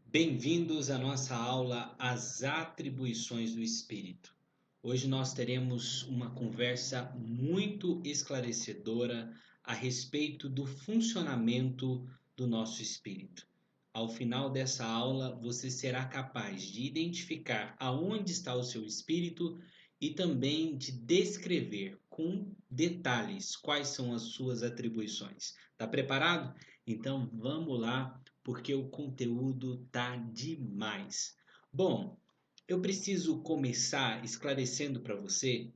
Bem-vindos à nossa aula As Atribuições do Espírito. Hoje nós teremos uma conversa muito esclarecedora a respeito do funcionamento do nosso espírito. Ao final dessa aula, você será capaz de identificar aonde está o seu espírito e também de descrever com detalhes quais são as suas atribuições. Está preparado? Então vamos lá, porque o conteúdo tá demais. Bom, eu preciso começar esclarecendo para você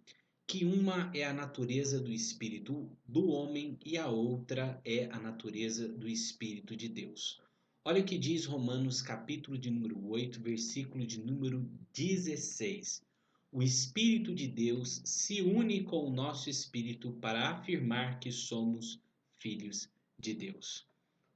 que uma é a natureza do espírito do homem e a outra é a natureza do espírito de Deus. Olha o que diz Romanos capítulo de número 8, versículo de número 16. O espírito de Deus se une com o nosso espírito para afirmar que somos filhos de Deus.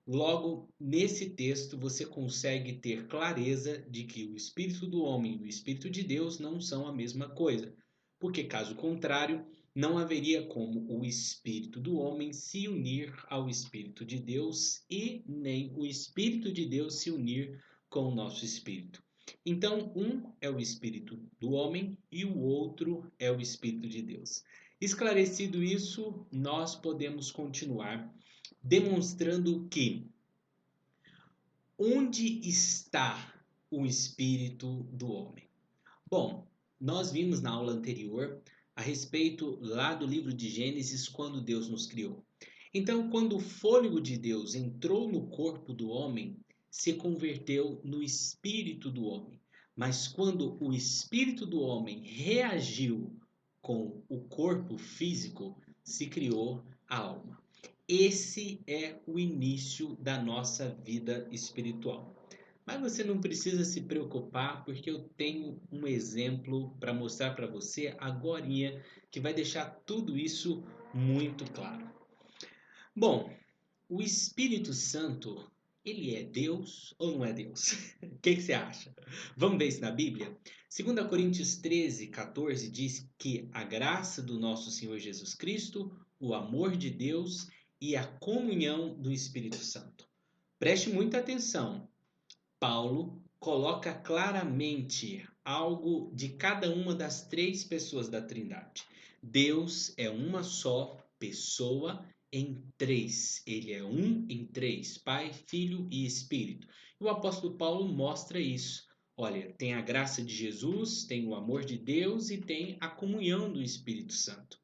Logo, nesse texto você consegue ter clareza de que o espírito do homem e o espírito de Deus não são a mesma coisa, porque caso contrário, não haveria como o espírito do homem se unir ao espírito de Deus e nem o espírito de Deus se unir com o nosso espírito. Então, um é o espírito do homem e o outro é o espírito de Deus. Esclarecido isso, nós podemos continuar demonstrando que onde está o espírito do homem? Bom, nós vimos na aula anterior a respeito lá do livro de Gênesis, quando Deus nos criou. Então, quando o fôlego de Deus entrou no corpo do homem, se converteu no espírito do homem. Mas quando o espírito do homem reagiu com o corpo físico, se criou a alma. Esse é o início da nossa vida espiritual. Mas você não precisa se preocupar, porque eu tenho um exemplo para mostrar para você agorinha que vai deixar tudo isso muito claro. Bom, o Espírito Santo, ele é Deus ou não é Deus? O que você acha? Vamos ver isso na Bíblia? 2 Coríntios 13, 14 diz que a graça do nosso Senhor Jesus Cristo, o amor de Deus e a comunhão do Espírito Santo. Preste muita atenção. Paulo coloca claramente algo de cada uma das três pessoas da Trindade. Deus é uma só pessoa em três. Ele é um em três: Pai, Filho e Espírito. E o apóstolo Paulo mostra isso. Olha, tem a graça de Jesus, tem o amor de Deus e tem a comunhão do Espírito Santo.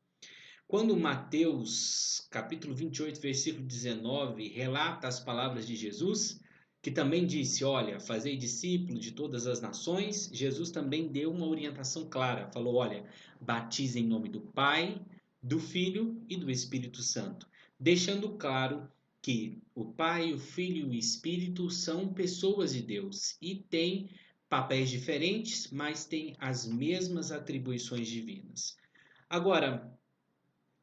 Quando Mateus, capítulo 28, versículo 19, relata as palavras de Jesus, que também disse, olha, fazei discípulos de todas as nações, Jesus também deu uma orientação clara. Falou, olha, batize em nome do Pai, do Filho e do Espírito Santo. Deixando claro que o Pai, o Filho e o Espírito são pessoas de Deus e têm papéis diferentes, mas têm as mesmas atribuições divinas. Agora,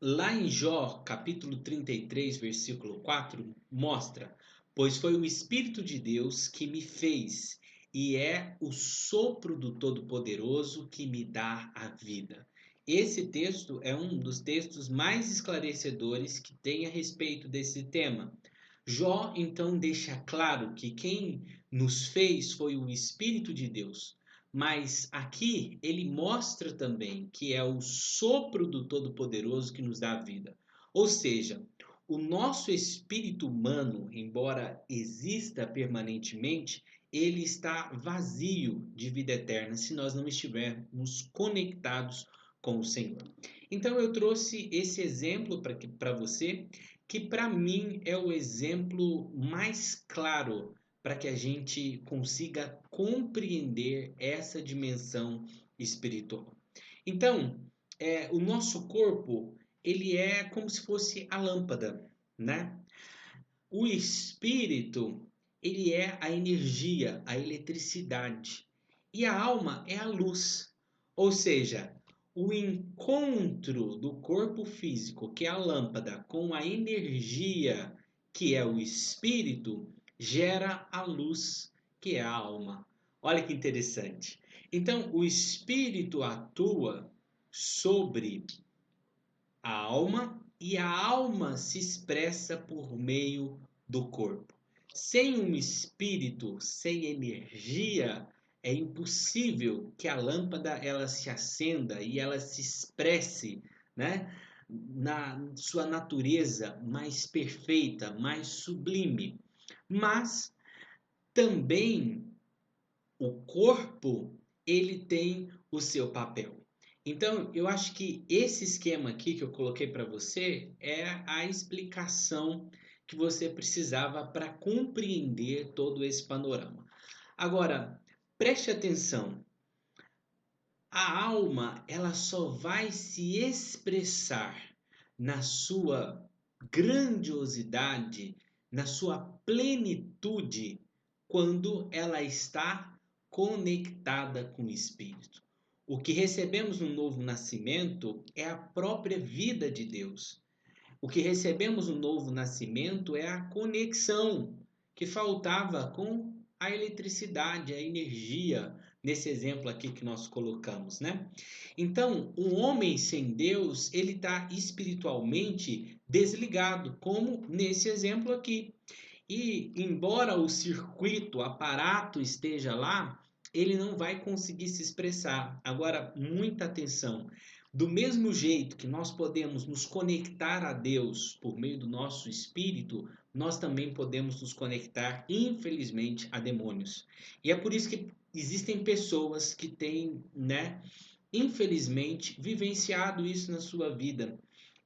lá em Jó, capítulo 33, versículo 4, mostra: Pois foi o Espírito de Deus que me fez, e é o sopro do Todo-Poderoso que me dá a vida. Esse texto é um dos textos mais esclarecedores que tem a respeito desse tema. Jó então deixa claro que quem nos fez foi o Espírito de Deus. Mas aqui ele mostra também que é o sopro do Todo-Poderoso que nos dá a vida. Ou seja, o nosso espírito humano, embora exista permanentemente, ele está vazio de vida eterna se nós não estivermos conectados com o Senhor. Então eu trouxe esse exemplo para você, que para mim é o exemplo mais claro para que a gente consiga compreender essa dimensão espiritual. Então, o nosso corpo, ele é como se fosse a lâmpada, né? O espírito, ele é a energia, a eletricidade. E a alma é a luz. Ou seja, o encontro do corpo físico, que é a lâmpada, com a energia, que é o espírito, gera a luz, que é a alma. Olha que interessante. Então, o espírito atua sobre a alma e a alma se expressa por meio do corpo. Sem um espírito, sem energia, é impossível que a lâmpada ela se acenda e ela se expresse, né, na sua natureza mais perfeita, mais sublime. Mas também o corpo, ele tem o seu papel. Então, eu acho que esse esquema aqui que eu coloquei para você é a explicação que você precisava para compreender todo esse panorama. Agora, preste atenção. A alma, ela só vai se expressar na sua grandiosidade, na sua plenitude, quando ela está conectada com o Espírito. O que recebemos no novo nascimento é a própria vida de Deus. O que recebemos no novo nascimento é a conexão que faltava com a eletricidade, a energia, nesse exemplo aqui que nós colocamos, né? Então, um homem sem Deus, ele está espiritualmente desligado, como nesse exemplo aqui. E, embora o circuito, o aparato esteja lá, ele não vai conseguir se expressar. Agora, muita atenção. Do mesmo jeito que nós podemos nos conectar a Deus por meio do nosso espírito, nós também podemos nos conectar, infelizmente, a demônios. E é por isso que existem pessoas que têm, né, infelizmente, vivenciado isso na sua vida.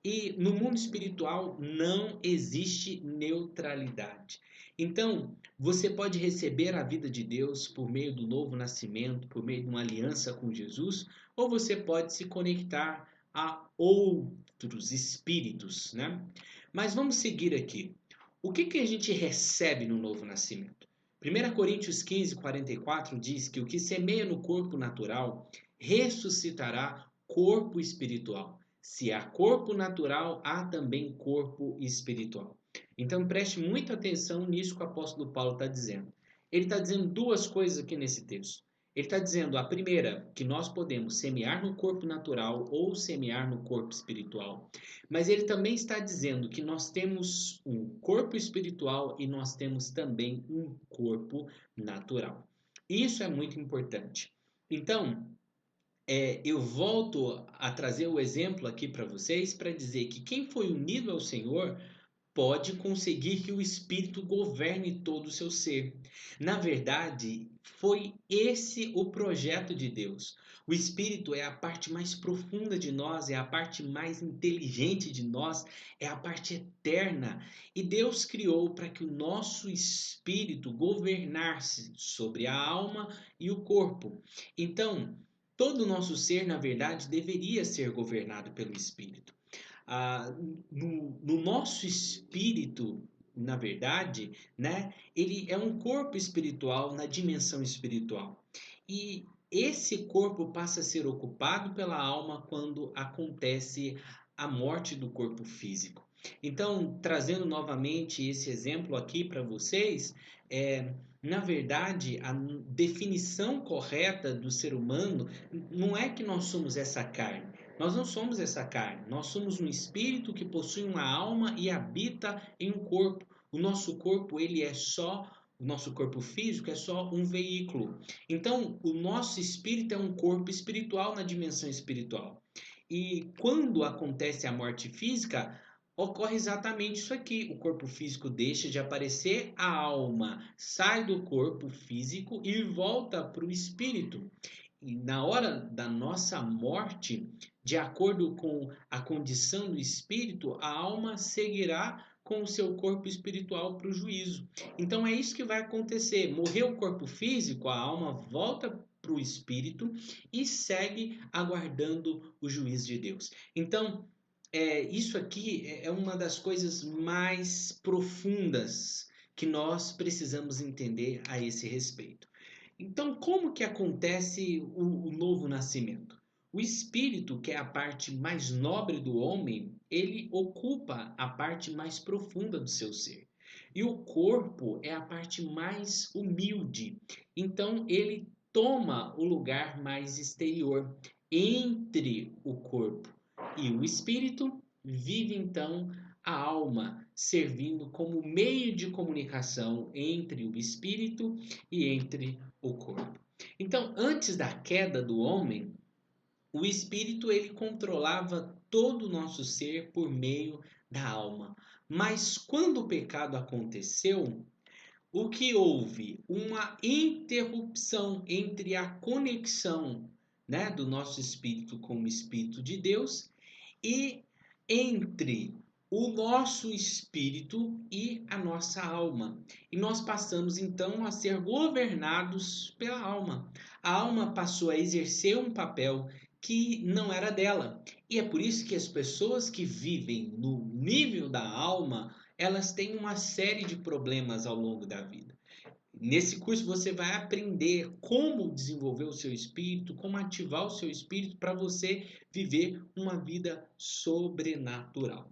E no mundo espiritual não existe neutralidade. Então, você pode receber a vida de Deus por meio do novo nascimento, por meio de uma aliança com Jesus, ou você pode se conectar a outros espíritos, né? Mas vamos seguir aqui. O que a gente recebe no novo nascimento? 1 Coríntios 15, 44 diz que o que semeia no corpo natural ressuscitará corpo espiritual. Se há corpo natural, há também corpo espiritual. Então preste muita atenção nisso que o apóstolo Paulo está dizendo. Ele está dizendo duas coisas aqui nesse texto. Ele está dizendo, a primeira, que nós podemos semear no corpo natural ou semear no corpo espiritual. Mas ele também está dizendo que nós temos um corpo espiritual e nós temos também um corpo natural. Isso é muito importante. Então, eu volto a trazer o exemplo aqui para vocês para dizer que quem foi unido ao Senhor pode conseguir que o Espírito governe todo o seu ser. Na verdade, foi esse o projeto de Deus. O Espírito é a parte mais profunda de nós, é a parte mais inteligente de nós, é a parte eterna. E Deus criou para que o nosso espírito governasse sobre a alma e o corpo. Então, todo o nosso ser, na verdade, deveria ser governado pelo Espírito. No nosso espírito, na verdade, né, ele é um corpo espiritual na dimensão espiritual. E esse corpo passa a ser ocupado pela alma quando acontece a morte do corpo físico. Então, trazendo novamente esse exemplo aqui para vocês, na verdade, a definição correta do ser humano não é que nós somos essa carne. Nós não somos essa carne, nós somos um espírito que possui uma alma e habita em um corpo. O nosso corpo, o nosso corpo físico é só um veículo. Então, o nosso espírito é um corpo espiritual na dimensão espiritual. E quando acontece a morte física, ocorre exatamente isso aqui. O corpo físico deixa de aparecer, a alma sai do corpo físico e volta para o espírito. E na hora da nossa morte, de acordo com a condição do espírito, a alma seguirá com o seu corpo espiritual para o juízo. Então é isso que vai acontecer. Morreu o corpo físico, a alma volta para o espírito e segue aguardando o juízo de Deus. Então, isso aqui é uma das coisas mais profundas que nós precisamos entender a esse respeito. Então, como que acontece o novo nascimento? O espírito, que é a parte mais nobre do homem, ele ocupa a parte mais profunda do seu ser. E o corpo é a parte mais humilde. Então, ele toma o lugar mais exterior entre o corpo e o espírito. Vive então a alma, servindo como meio de comunicação entre o espírito e entre o corpo. Então, antes da queda do homem, o espírito ele controlava todo o nosso ser por meio da alma. Mas quando o pecado aconteceu, o que houve? Uma interrupção entre a conexão, né, do nosso espírito com o Espírito de Deus e entre o nosso espírito e a nossa alma. E nós passamos então a ser governados pela alma. A alma passou a exercer um papel que não era dela. E é por isso que as pessoas que vivem no nível da alma, elas têm uma série de problemas ao longo da vida. Nesse curso você vai aprender como desenvolver o seu espírito, como ativar o seu espírito para você viver uma vida sobrenatural.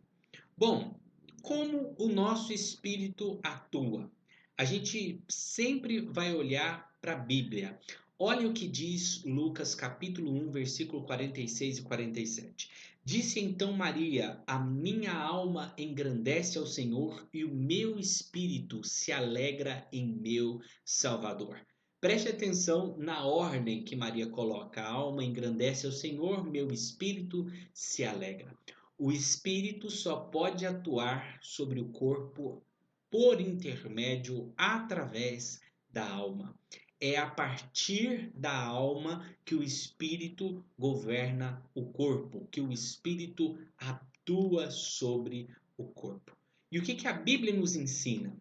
Bom, como o nosso espírito atua? A gente sempre vai olhar para a Bíblia. Olha o que diz Lucas capítulo 1, versículo 46 e 47. Disse então Maria: A minha alma engrandece ao Senhor e o meu espírito se alegra em meu Salvador. Preste atenção na ordem que Maria coloca. A alma engrandece ao Senhor, meu espírito se alegra. O espírito só pode atuar sobre o corpo por intermédio através da alma. É a partir da alma que o espírito governa o corpo, que o espírito atua sobre o corpo. E o que a Bíblia nos ensina?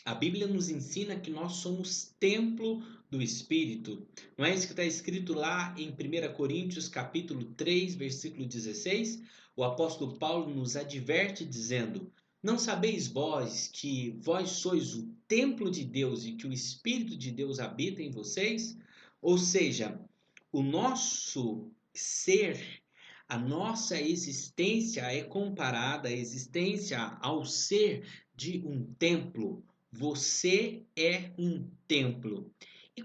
A Bíblia nos ensina que nós somos templo do Espírito. Não é isso que está escrito lá em 1 Coríntios capítulo 3, versículo 16? O apóstolo Paulo nos adverte dizendo: Não sabeis vós que vós sois o templo de Deus e que o Espírito de Deus habita em vocês? Ou seja, o nosso ser, a nossa existência é comparada à existência ao ser de um templo. Você é um templo. E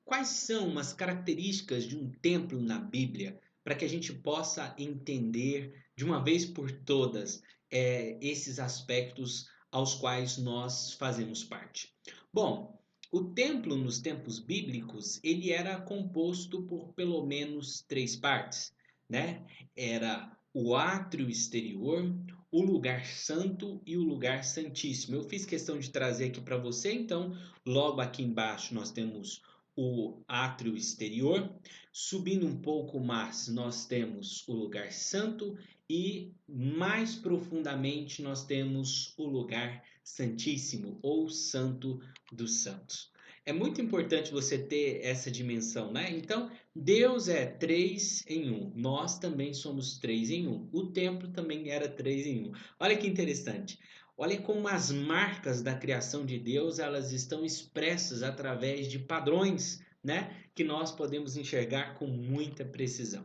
quais são as características de um templo na Bíblia? Para que a gente possa entender de uma vez por todas esses aspectos aos quais nós fazemos parte. Bom, o templo nos tempos bíblicos ele era composto por pelo menos 3 partes, né? Era o átrio exterior, o lugar santo e o lugar santíssimo. Eu fiz questão de trazer aqui para você, então, logo aqui embaixo nós temos o átrio exterior. Subindo um pouco mais, nós temos o lugar santo e mais profundamente nós temos o lugar santíssimo ou santo dos santos. É muito importante você ter essa dimensão, né? Então, Deus é 3 em 1. Nós também somos 3 em 1. O templo também era 3 em 1. Olha que interessante. Olha como as marcas da criação de Deus, elas estão expressas através de padrões, né, que nós podemos enxergar com muita precisão.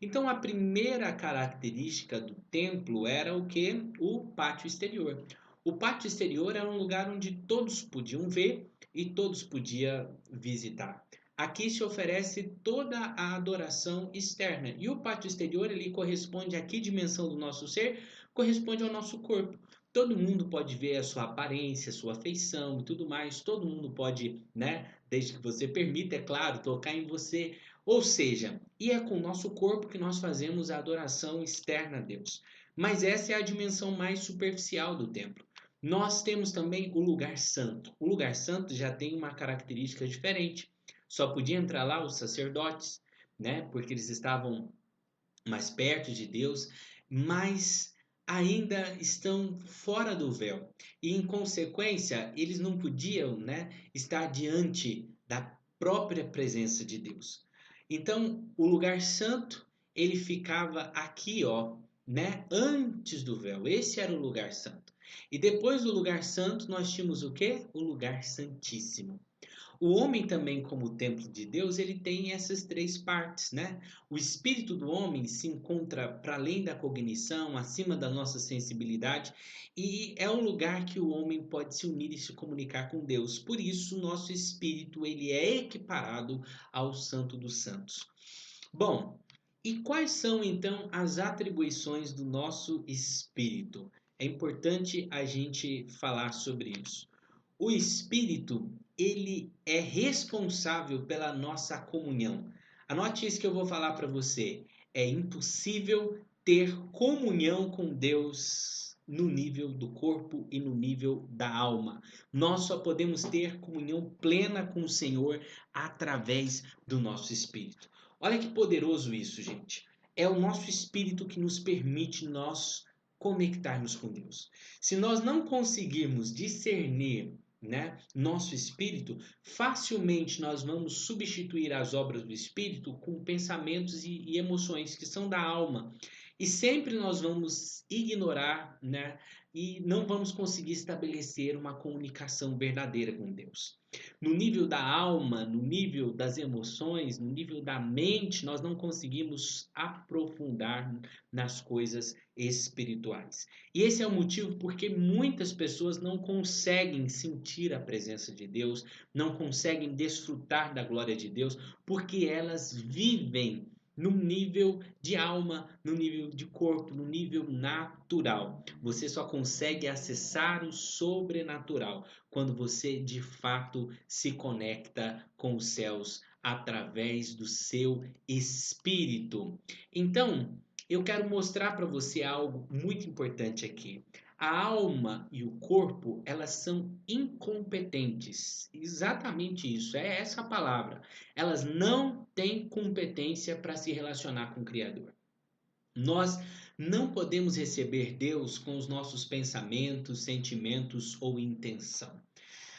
Então, a primeira característica do templo era o que? O pátio exterior. O pátio exterior era um lugar onde todos podiam ver e todos podiam visitar. Aqui se oferece toda a adoração externa. E o pátio exterior, ele corresponde a que dimensão do nosso ser? Corresponde ao nosso corpo. Todo mundo pode ver a sua aparência, a sua feição e tudo mais. Todo mundo pode, né, desde que você permita, é claro, tocar em você. Ou seja, e é com o nosso corpo que nós fazemos a adoração externa a Deus. Mas essa é a dimensão mais superficial do templo. Nós temos também o lugar santo. O lugar santo já tem uma característica diferente. Só podia entrar lá os sacerdotes, né? Porque eles estavam mais perto de Deus, mas ainda estão fora do véu. E em consequência, eles não podiam, né, estar diante da própria presença de Deus. Então, o lugar santo, ele ficava aqui, ó, né, antes do véu. Esse era o lugar santo. E depois do lugar santo, nós tínhamos o quê? O lugar santíssimo. O homem também, como templo de Deus, ele tem essas 3 partes, né? O espírito do homem se encontra para além da cognição, acima da nossa sensibilidade, e é um lugar que o homem pode se unir e se comunicar com Deus. Por isso, o nosso espírito ele é equiparado ao Santo dos Santos. Bom, e quais são então as atribuições do nosso espírito? É importante a gente falar sobre isso. O Espírito, ele é responsável pela nossa comunhão. Anote isso que eu vou falar para você. É impossível ter comunhão com Deus no nível do corpo e no nível da alma. Nós só podemos ter comunhão plena com o Senhor através do nosso espírito. Olha que poderoso isso, gente. É o nosso espírito que nos permite nós conectarmos com Deus. Se nós não conseguirmos discernir, né, nosso espírito, facilmente nós vamos substituir as obras do espírito com pensamentos e emoções que são da alma. E sempre nós vamos ignorar, né, e não vamos conseguir estabelecer uma comunicação verdadeira com Deus. No nível da alma, no nível das emoções, no nível da mente, nós não conseguimos aprofundar nas coisas espirituais. E esse é o motivo porque muitas pessoas não conseguem sentir a presença de Deus, não conseguem desfrutar da glória de Deus, porque elas vivem no nível de alma, no nível de corpo, no nível natural. Você só consegue acessar o sobrenatural quando você de fato se conecta com os céus através do seu espírito. Então, eu quero mostrar para você algo muito importante aqui. A alma e o corpo, elas são incompetentes. Exatamente isso, é essa a palavra. Elas não têm competência para se relacionar com o Criador. Nós não podemos receber Deus com os nossos pensamentos, sentimentos ou intenção.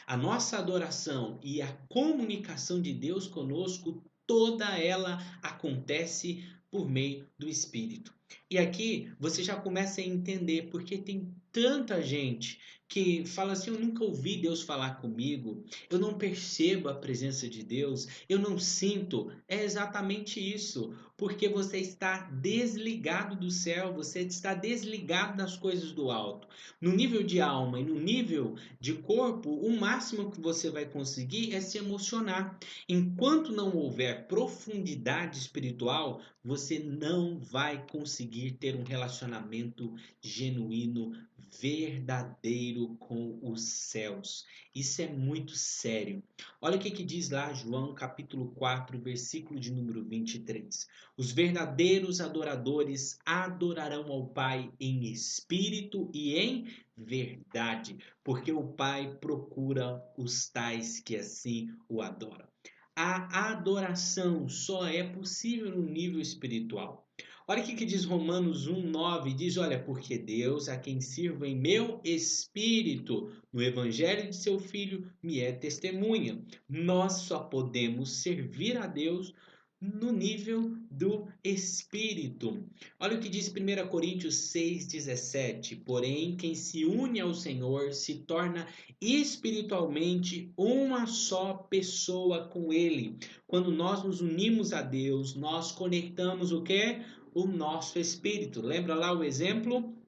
A nossa adoração e a comunicação de Deus conosco, toda ela acontece por meio do Espírito. E aqui você já começa a entender porque tem tanta gente que fala assim: eu nunca ouvi Deus falar comigo, eu não percebo a presença de Deus, eu não sinto. É exatamente isso, porque você está desligado do céu, você está desligado das coisas do alto. No nível de alma e no nível de corpo, o máximo que você vai conseguir é se emocionar. Enquanto não houver profundidade espiritual, você não vai conseguir ter um relacionamento genuíno, verdadeiro com os céus. Isso é muito sério. Olha o que diz lá João capítulo 4, versículo de número 23. Os verdadeiros adoradores adorarão ao Pai em espírito e em verdade, porque o Pai procura os tais que assim o adoram. A adoração só é possível no nível espiritual. Olha o que diz Romanos 1,9, diz, olha, porque Deus, a quem sirvo em meu espírito, no evangelho de seu Filho, me é testemunha. Nós só podemos servir a Deus no nível do Espírito. Olha o que diz 1 Coríntios 6,17. Porém, quem se une ao Senhor se torna espiritualmente uma só pessoa com Ele. Quando nós nos unimos a Deus, nós conectamos o quê? O nosso espírito. Lembra lá o exemplo?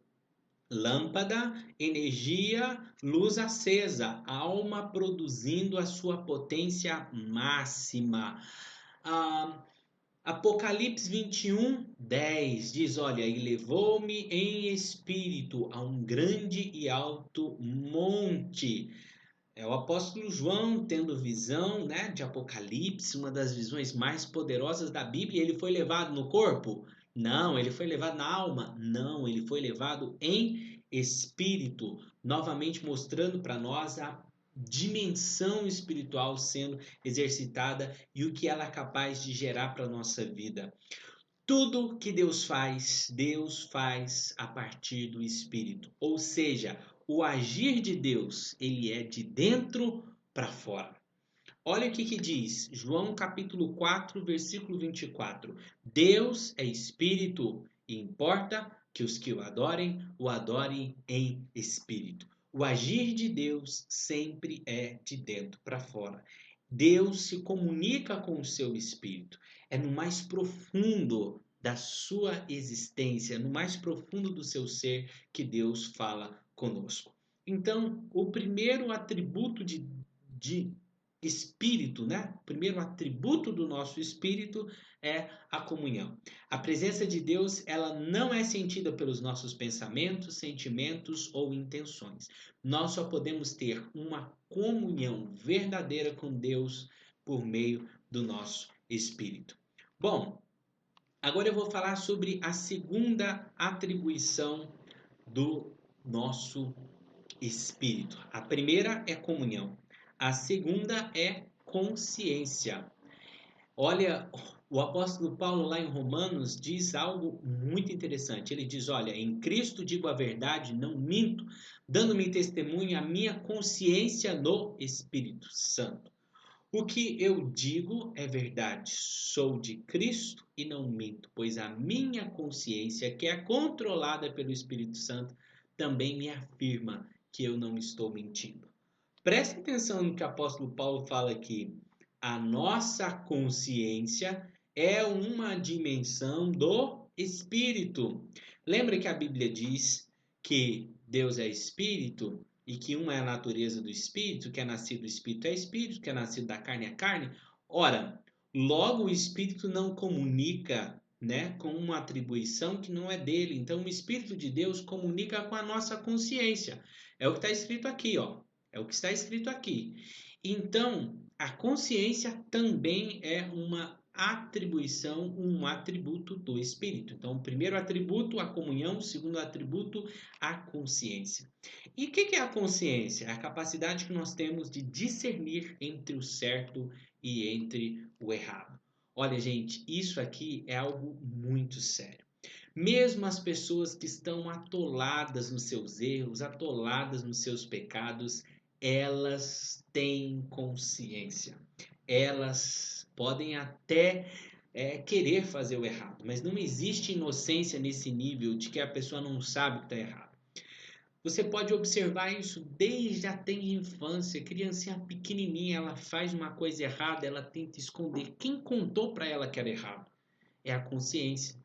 Lâmpada, energia, luz acesa, alma produzindo a sua potência máxima. Apocalipse 21:10 diz, olha, e levou-me em espírito a um grande e alto monte. É o apóstolo João tendo visão, né, de Apocalipse, uma das visões mais poderosas da Bíblia. Ele foi levado no corpo? Não. Ele foi levado na alma? Não. Ele foi levado em espírito, novamente mostrando para nós a dimensão espiritual sendo exercitada e o que ela é capaz de gerar para a nossa vida. Tudo que Deus faz a partir do Espírito. Ou seja, o agir de Deus, ele é de dentro para fora. Olha o que diz João capítulo 4, versículo 24. Deus é Espírito e importa que os que o adorem em Espírito. O agir de Deus sempre é de dentro para fora. Deus se comunica com o seu Espírito. É no mais profundo da sua existência, no mais profundo do seu ser, que Deus fala conosco. Então, o primeiro atributo de espírito, né? O primeiro atributo do nosso espírito é a comunhão. A presença de Deus, ela não é sentida pelos nossos pensamentos, sentimentos ou intenções. Nós só podemos ter uma comunhão verdadeira com Deus por meio do nosso espírito. Bom, agora eu vou falar sobre a segunda atribuição do nosso espírito. A primeira é comunhão. A segunda é consciência. Olha, o apóstolo Paulo lá em Romanos diz algo muito interessante. Ele diz: olha, em Cristo digo a verdade, não minto, dando-me testemunho a minha consciência no Espírito Santo. O que eu digo é verdade, sou de Cristo e não minto, pois a minha consciência, que é controlada pelo Espírito Santo, também me afirma que eu não estou mentindo. Preste atenção no que o apóstolo Paulo fala aqui. A nossa consciência é uma dimensão do Espírito. Lembra que a Bíblia diz que Deus é Espírito? E que uma é a natureza do Espírito, que é nascido do Espírito é Espírito, que é nascido da carne é carne. Ora, logo o Espírito não comunica, né, com uma atribuição que não é dele. Então o Espírito de Deus comunica com a nossa consciência. É o que está escrito aqui, ó. É o que está escrito aqui. Então, a consciência também é uma atribuição, um atributo do Espírito. Então, o primeiro atributo, a comunhão, o segundo atributo, a consciência. E o que é a consciência? É a capacidade que nós temos de discernir entre o certo e entre o errado. Olha, gente, isso aqui é algo muito sério. Mesmo as pessoas que estão atoladas nos seus erros, atoladas nos seus pecados, elas têm consciência. Elas podem até querer fazer o errado, mas não existe inocência nesse nível de que a pessoa não sabe que está errado. Você pode observar isso desde a tenra infância. Criancinha pequenininha, ela faz uma coisa errada, ela tenta esconder. Quem contou para ela que era errado? É a consciência.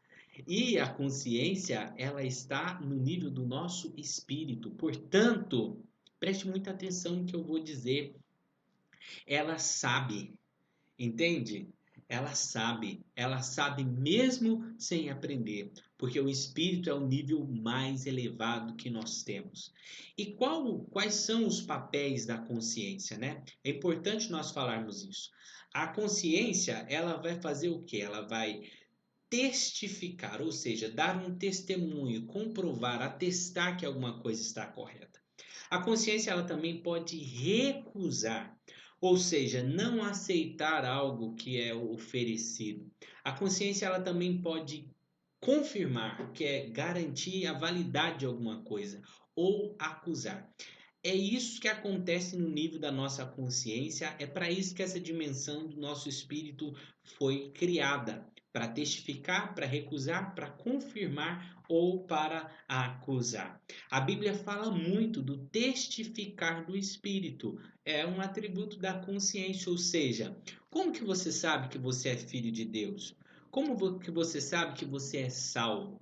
E a consciência, ela está no nível do nosso espírito. Portanto, preste muita atenção no que eu vou dizer. Ela sabe, entende? Ela sabe mesmo sem aprender, porque o espírito é o nível mais elevado que nós temos. E quais são os papéis da consciência, né? É importante nós falarmos isso. A consciência, ela vai fazer o quê? Ela vai testificar, ou seja, dar um testemunho, comprovar, atestar que alguma coisa está correta. A consciência ela também pode recusar, ou seja, não aceitar algo que é oferecido. A consciência ela também pode confirmar, que é garantir a validade de alguma coisa, ou acusar. É isso que acontece no nível da nossa consciência, é para isso que essa dimensão do nosso espírito foi criada, para testificar, para recusar, para confirmar ou para acusar. A Bíblia fala muito do testificar do espírito, é um atributo da consciência, ou seja, como que você sabe que você é filho de Deus? Como que você sabe que você é salvo?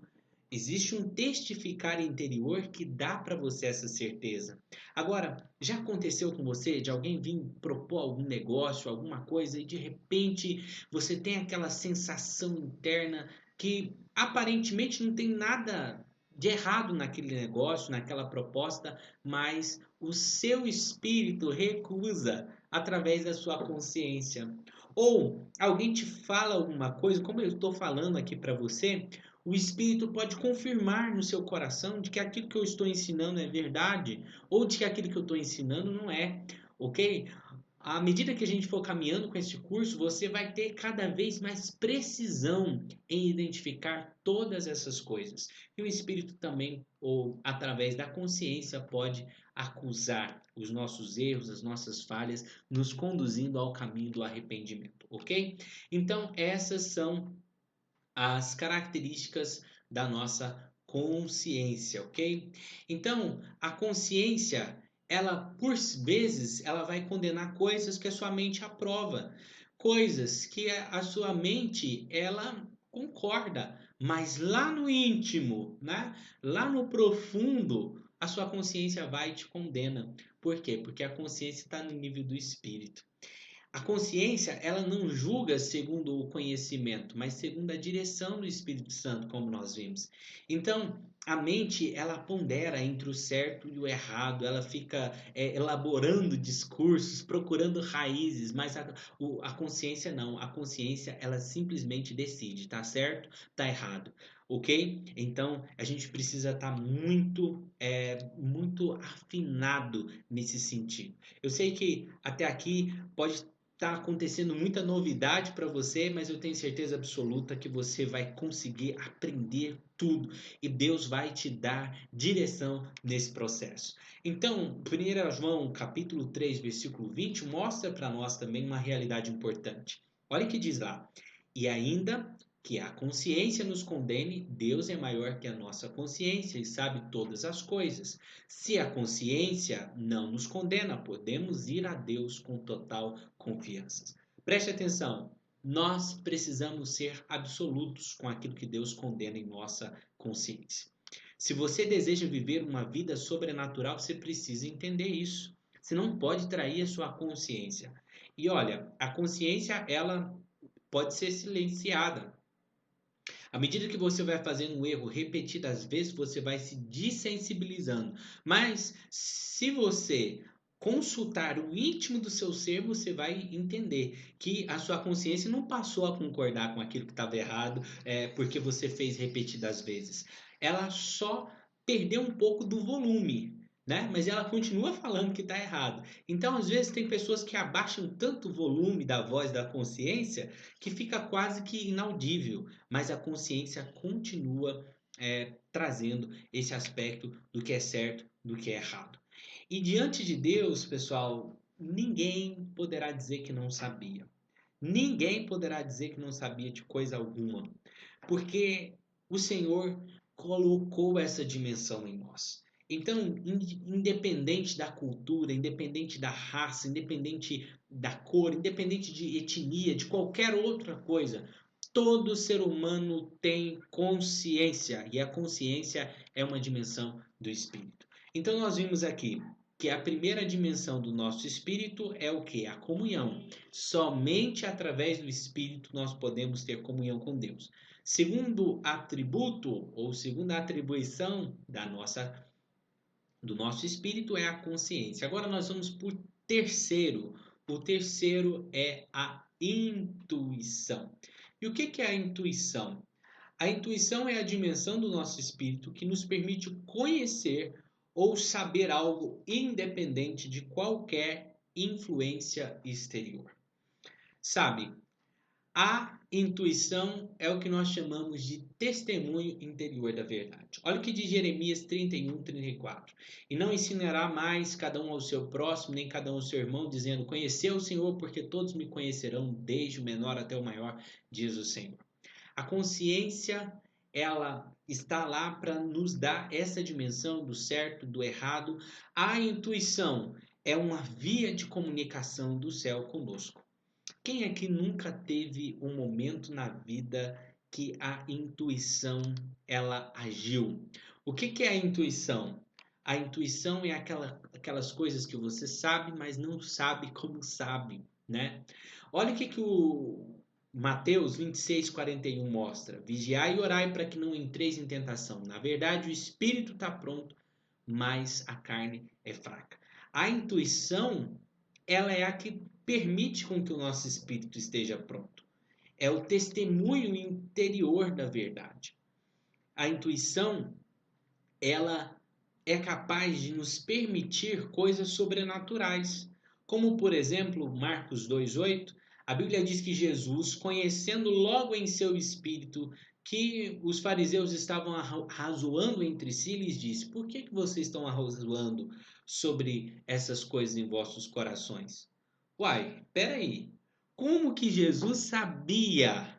Existe um testificar interior que dá para você essa certeza. Agora, já aconteceu com você de alguém vir propor algum negócio, alguma coisa, e de repente você tem aquela sensação interna que aparentemente não tem nada de errado naquele negócio, naquela proposta, mas o seu espírito recusa através da sua consciência. Ou alguém te fala alguma coisa, como eu estou falando aqui para você, o Espírito pode confirmar no seu coração de que aquilo que eu estou ensinando é verdade ou de que aquilo que eu estou ensinando não é, ok? À medida que a gente for caminhando com esse curso, você vai ter cada vez mais precisão em identificar todas essas coisas. E o Espírito também, ou através da consciência, pode acusar os nossos erros, as nossas falhas, nos conduzindo ao caminho do arrependimento, ok? Então, essas são as características da nossa consciência, ok? Então, a consciência, ela por vezes, ela vai condenar coisas que a sua mente aprova, coisas que a sua mente ela concorda, mas lá no íntimo, né? Lá no profundo a sua consciência vai e te condena. Por quê? Porque a consciência está no nível do espírito. A consciência, ela não julga segundo o conhecimento, mas segundo a direção do Espírito Santo, como nós vimos. Então, a mente, ela pondera entre o certo e o errado, ela fica elaborando discursos, procurando raízes, mas a consciência não. A consciência, ela simplesmente decide, tá certo, tá errado. Ok? Então, a gente precisa estar muito afinado nesse sentido. Eu sei que até aqui pode tá acontecendo muita novidade para você, mas eu tenho certeza absoluta que você vai conseguir aprender tudo e Deus vai te dar direção nesse processo. Então, 1 João capítulo 3, versículo 20 mostra para nós também uma realidade importante. Olha o que diz lá. E ainda que a consciência nos condene, Deus é maior que a nossa consciência e sabe todas as coisas. Se a consciência não nos condena, podemos ir a Deus com total confiança. Preste atenção, nós precisamos ser absolutos com aquilo que Deus condena em nossa consciência. Se você deseja viver uma vida sobrenatural, você precisa entender isso. Você não pode trair a sua consciência. E olha, a consciência ela pode ser silenciada. À medida que você vai fazendo um erro repetidas vezes, você vai se desensibilizando. Mas se você consultar o íntimo do seu ser, você vai entender que a sua consciência não passou a concordar com aquilo que estava errado, porque você fez repetidas vezes. Ela só perdeu um pouco do volume. Né? Mas ela continua falando que está errado. Então, às vezes, tem pessoas que abaixam tanto o volume da voz da consciência que fica quase que inaudível, mas a consciência continua trazendo esse aspecto do que é certo, do que é errado. E diante de Deus, pessoal, ninguém poderá dizer que não sabia. Ninguém poderá dizer que não sabia de coisa alguma, porque o Senhor colocou essa dimensão em nós. Então, independente da cultura, independente da raça, independente da cor, independente de etnia, de qualquer outra coisa, todo ser humano tem consciência e a consciência é uma dimensão do espírito. Então, nós vimos aqui que a primeira dimensão do nosso espírito é o que? A comunhão. Somente através do espírito nós podemos ter comunhão com Deus. Segundo atributo ou segunda atribuição do nosso espírito é a consciência. Agora nós vamos para o terceiro. O terceiro é a intuição. E o que é a intuição? A intuição é a dimensão do nosso espírito que nos permite conhecer ou saber algo independente de qualquer influência exterior. Sabe, a intuição é o que nós chamamos de testemunho interior da verdade. Olha o que diz Jeremias 31, 34. E não ensinará mais cada um ao seu próximo, nem cada um ao seu irmão, dizendo, conheceu o Senhor, porque todos me conhecerão, desde o menor até o maior, diz o Senhor. A consciência, ela está lá para nos dar essa dimensão do certo, do errado. A intuição é uma via de comunicação do céu conosco. Quem aqui nunca teve um momento na vida que a intuição ela agiu? O que é a intuição? A intuição é aquelas coisas que você sabe, mas não sabe como sabe, né? Olha o que o Mateus 26:41 mostra. Vigiai e orai para que não entreis em tentação. Na verdade, o espírito está pronto, mas a carne é fraca. A intuição, ela é a que permite com que o nosso espírito esteja pronto. É o testemunho interior da verdade. A intuição, ela é capaz de nos permitir coisas sobrenaturais, como por exemplo, Marcos 2:8, a Bíblia diz que Jesus, conhecendo logo em seu espírito que os fariseus estavam arrazoando entre si, lhes disse: Por que vocês estão arrazoando sobre essas coisas em vossos corações? Uai, peraí. Como que Jesus sabia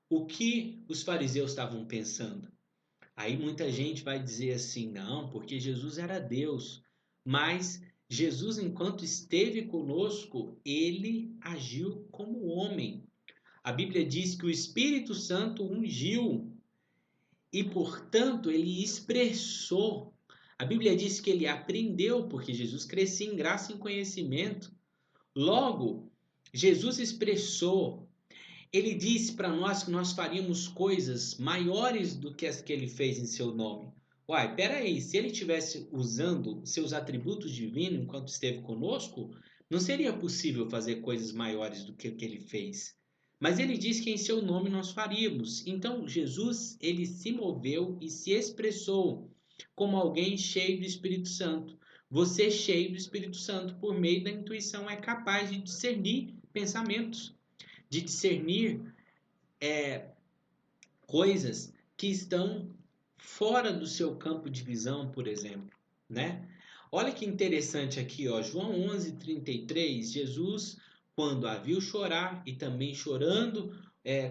o que os fariseus estavam pensando? Aí muita gente vai dizer assim, não, porque Jesus era Deus. Mas Jesus, enquanto esteve conosco, ele agiu como homem. A Bíblia diz que o Espírito Santo ungiu e, portanto, ele expressou A Bíblia diz que ele aprendeu, porque Jesus crescia em graça e em conhecimento. Logo, Jesus expressou, ele disse para nós que nós faríamos coisas maiores do que as que ele fez em seu nome. Uai, peraí, se ele estivesse usando seus atributos divinos enquanto esteve conosco, não seria possível fazer coisas maiores do que o que ele fez. Mas ele disse que em seu nome nós faríamos. Então, Jesus, ele se moveu e se expressou como alguém cheio do Espírito Santo. Você, cheio do Espírito Santo, por meio da intuição, é capaz de discernir pensamentos, de discernir coisas que estão fora do seu campo de visão, por exemplo, né? Olha que interessante aqui, ó, João 11:33, Jesus, quando a viu chorar e também chorando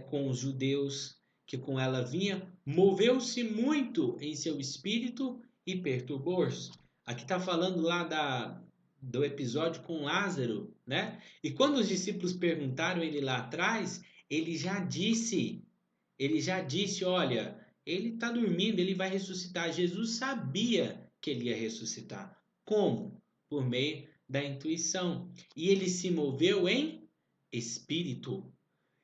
com os judeus que com ela vinha, moveu-se muito em seu espírito e perturbou-se. Aqui está falando lá do episódio com Lázaro, né? E quando os discípulos perguntaram ele lá atrás, ele já disse, olha, ele está dormindo, ele vai ressuscitar. Jesus sabia que ele ia ressuscitar. Como? Por meio da intuição. E ele se moveu em espírito.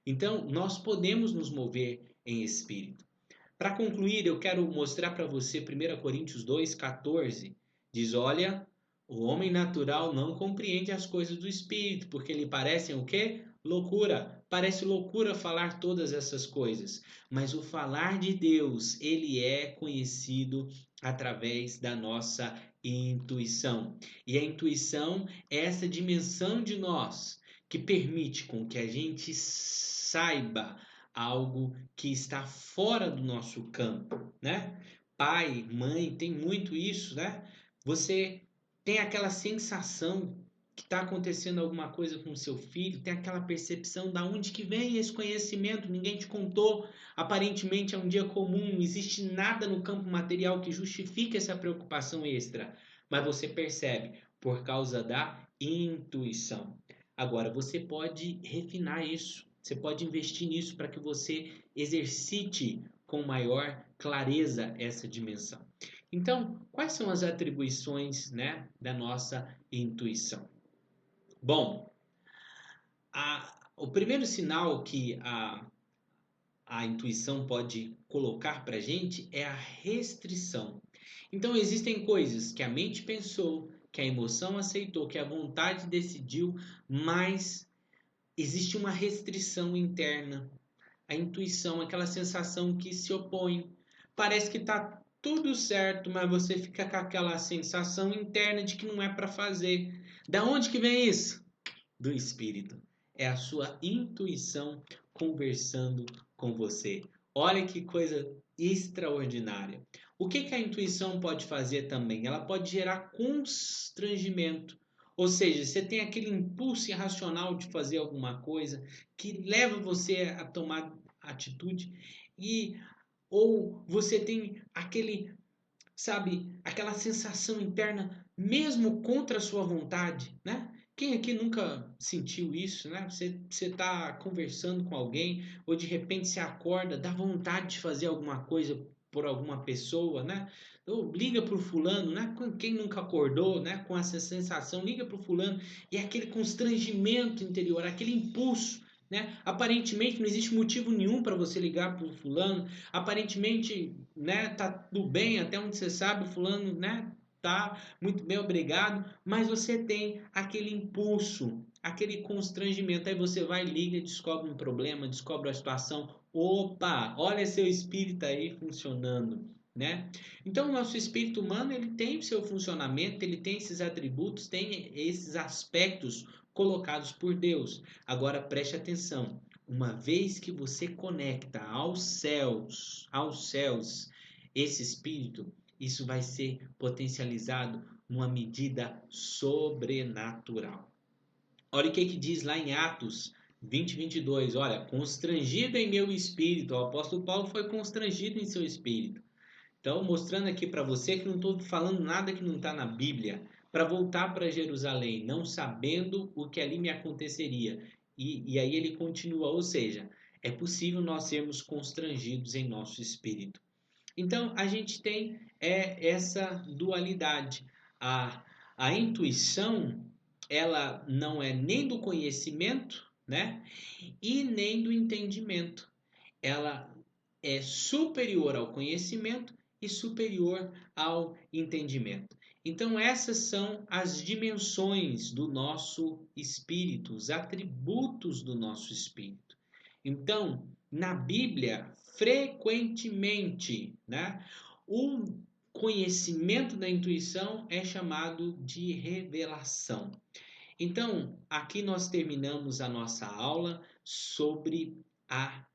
Então, nós podemos nos mover em espírito. Para concluir, eu quero mostrar para você 1 Coríntios 2,14. Diz, olha, o homem natural não compreende as coisas do espírito, porque lhe parecem o quê? Loucura. Parece loucura falar todas essas coisas. Mas o falar de Deus, ele é conhecido através da nossa intuição. E a intuição é essa dimensão de nós que permite com que a gente saiba algo que está fora do nosso campo, né? Pai, mãe, tem muito isso, né? Você tem aquela sensação que está acontecendo alguma coisa com o seu filho, tem aquela percepção da onde que vem esse conhecimento, ninguém te contou, aparentemente é um dia comum, não existe nada no campo material que justifique essa preocupação extra, mas você percebe por causa da intuição. Agora, você pode refinar isso, você pode investir nisso para que você exercite com maior clareza essa dimensão. Então, quais são as atribuições, né, da nossa intuição? Bom, o primeiro sinal que a intuição pode colocar para a gente é a restrição. Então, existem coisas que a mente pensou, que a emoção aceitou, que a vontade decidiu, mas existe uma restrição interna. A intuição, aquela sensação que se opõe. Parece que está tudo certo, mas você fica com aquela sensação interna de que não é para fazer. Da onde que vem isso? Do espírito. É a sua intuição conversando com você. Olha que coisa extraordinária. O que a intuição pode fazer também? Ela pode gerar constrangimento. Ou seja, você tem aquele impulso irracional de fazer alguma coisa que leva você a tomar atitude ou você tem aquela sensação interna mesmo contra a sua vontade, né? Quem aqui nunca sentiu isso, né? Você está conversando com alguém ou de repente você acorda, dá vontade de fazer alguma coisa por alguma pessoa, né? Ou liga para o fulano, né? Quem nunca acordou, né? Com essa sensação, liga para o fulano e é aquele constrangimento interior, aquele impulso, né? Aparentemente não existe motivo nenhum para você ligar para o fulano. Aparentemente, né? Tá tudo bem até onde você sabe, o fulano, né? Tá muito bem, obrigado, mas você tem aquele impulso, aquele constrangimento, aí você vai, liga, descobre um problema, descobre a situação, opa, olha seu espírito aí funcionando, né? Então o nosso espírito humano, ele tem o seu funcionamento, ele tem esses atributos, tem esses aspectos colocados por Deus. Agora preste atenção, uma vez que você conecta aos céus, esse espírito, isso vai ser potencializado numa medida sobrenatural. Olha o que diz lá em Atos 20:22. Olha, constrangido em meu espírito. O apóstolo Paulo foi constrangido em seu espírito. Então, mostrando aqui para você que não estou falando nada que não está na Bíblia, para voltar para Jerusalém, não sabendo o que ali me aconteceria. E aí ele continua, ou seja, é possível nós sermos constrangidos em nosso espírito. Então, a gente tem é essa dualidade. A intuição, ela não é nem do conhecimento, né? E nem do entendimento. Ela é superior ao conhecimento e superior ao entendimento. Então, essas são as dimensões do nosso espírito, os atributos do nosso espírito. Então, na Bíblia, frequentemente, né, o conhecimento da intuição é chamado de revelação. Então, aqui nós terminamos a nossa aula sobre a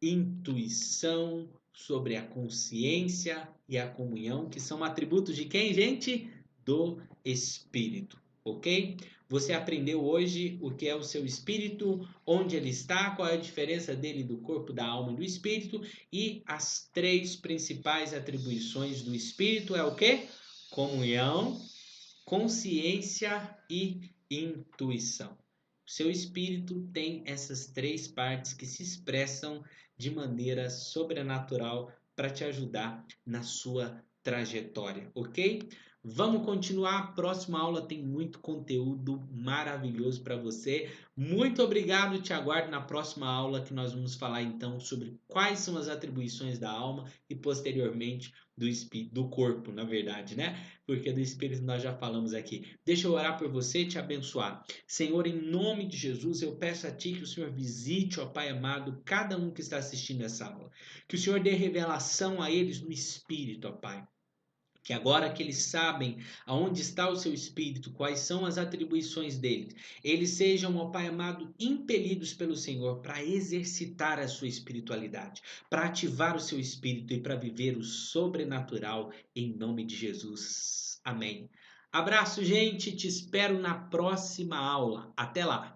intuição, sobre a consciência e a comunhão, que são atributos de quem, gente? Do Espírito, ok? Você aprendeu hoje o que é o seu espírito, onde ele está, qual é a diferença dele do corpo, da alma e do espírito, e as três principais atribuições do espírito é o quê? Comunhão, consciência e intuição. O seu espírito tem essas três partes que se expressam de maneira sobrenatural para te ajudar na sua trajetória, ok? Vamos continuar. A próxima aula tem muito conteúdo maravilhoso para você. Muito obrigado. Te aguardo na próxima aula que nós vamos falar então sobre quais são as atribuições da alma e posteriormente do espírito, do corpo, na verdade, né? Porque do espírito nós já falamos aqui. Deixa eu orar por você e te abençoar. Senhor, em nome de Jesus, eu peço a Ti que o Senhor visite, ó Pai amado, cada um que está assistindo essa aula. Que o Senhor dê revelação a eles no Espírito, ó Pai. Que agora que eles sabem aonde está o seu Espírito, quais são as atribuições dele, eles sejam, ó Pai amado, impelidos pelo Senhor para exercitar a sua espiritualidade, para ativar o seu Espírito e para viver o sobrenatural em nome de Jesus. Amém. Abraço, gente. Te espero na próxima aula. Até lá.